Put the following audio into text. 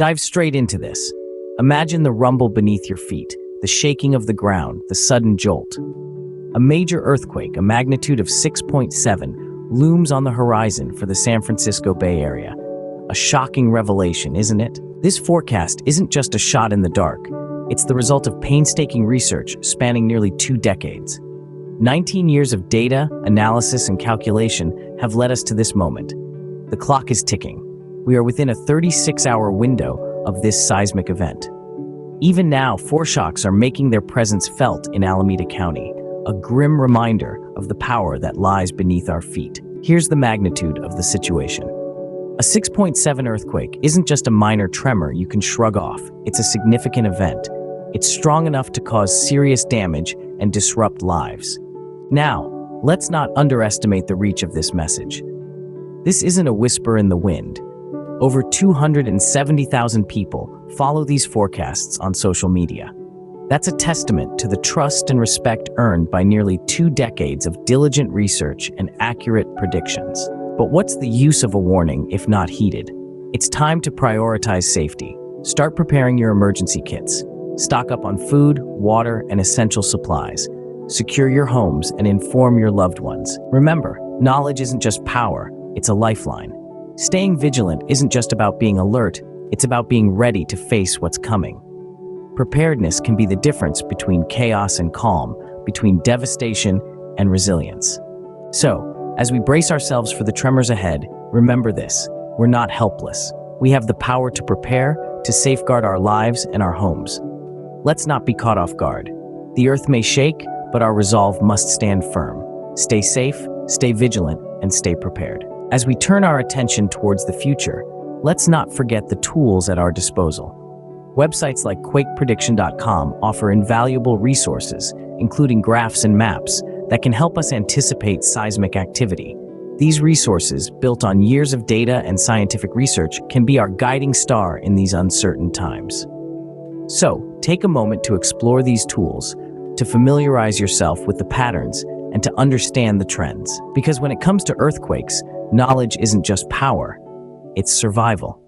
Dive straight into this. Imagine the rumble beneath your feet, the shaking of the ground, the sudden jolt. A major earthquake, a magnitude of 6.7, looms on the horizon for the San Francisco Bay Area. A shocking revelation, isn't it? This forecast isn't just a shot in the dark. It's the result of painstaking research spanning nearly 2 decades. 19 years of data, analysis, and calculation have led us to this moment. The clock is ticking. We are within a 36-hour window of this seismic event. Even now, foreshocks are making their presence felt in Alameda County, a grim reminder of the power that lies beneath our feet. Here's the magnitude of the situation. A 6.7 earthquake isn't just a minor tremor you can shrug off. It's a significant event. It's strong enough to cause serious damage and disrupt lives. Now, let's not underestimate the reach of this message. This isn't a whisper in the wind. Over 270,000 people follow these forecasts on social media. That's a testament to the trust and respect earned by nearly 2 decades of diligent research and accurate predictions. But what's the use of a warning if not heeded? It's time to prioritize safety. Start preparing your emergency kits. Stock up on food, water, and essential supplies. Secure your homes and inform your loved ones. Remember, knowledge isn't just power, it's a lifeline. Staying vigilant isn't just about being alert, it's about being ready to face what's coming. Preparedness can be the difference between chaos and calm, between devastation and resilience. So, as we brace ourselves for the tremors ahead, remember this: we're not helpless. We have the power to prepare, to safeguard our lives and our homes. Let's not be caught off guard. The earth may shake, but our resolve must stand firm. Stay safe, stay vigilant, and stay prepared. As we turn our attention towards the future, let's not forget the tools at our disposal. Websites like quakeprediction.com offer invaluable resources, including graphs and maps, that can help us anticipate seismic activity. These resources, built on years of data and scientific research, can be our guiding star in these uncertain times. So, take a moment to explore these tools, to familiarize yourself with the patterns, and to understand the trends. Because when it comes to earthquakes, knowledge isn't just power, it's survival.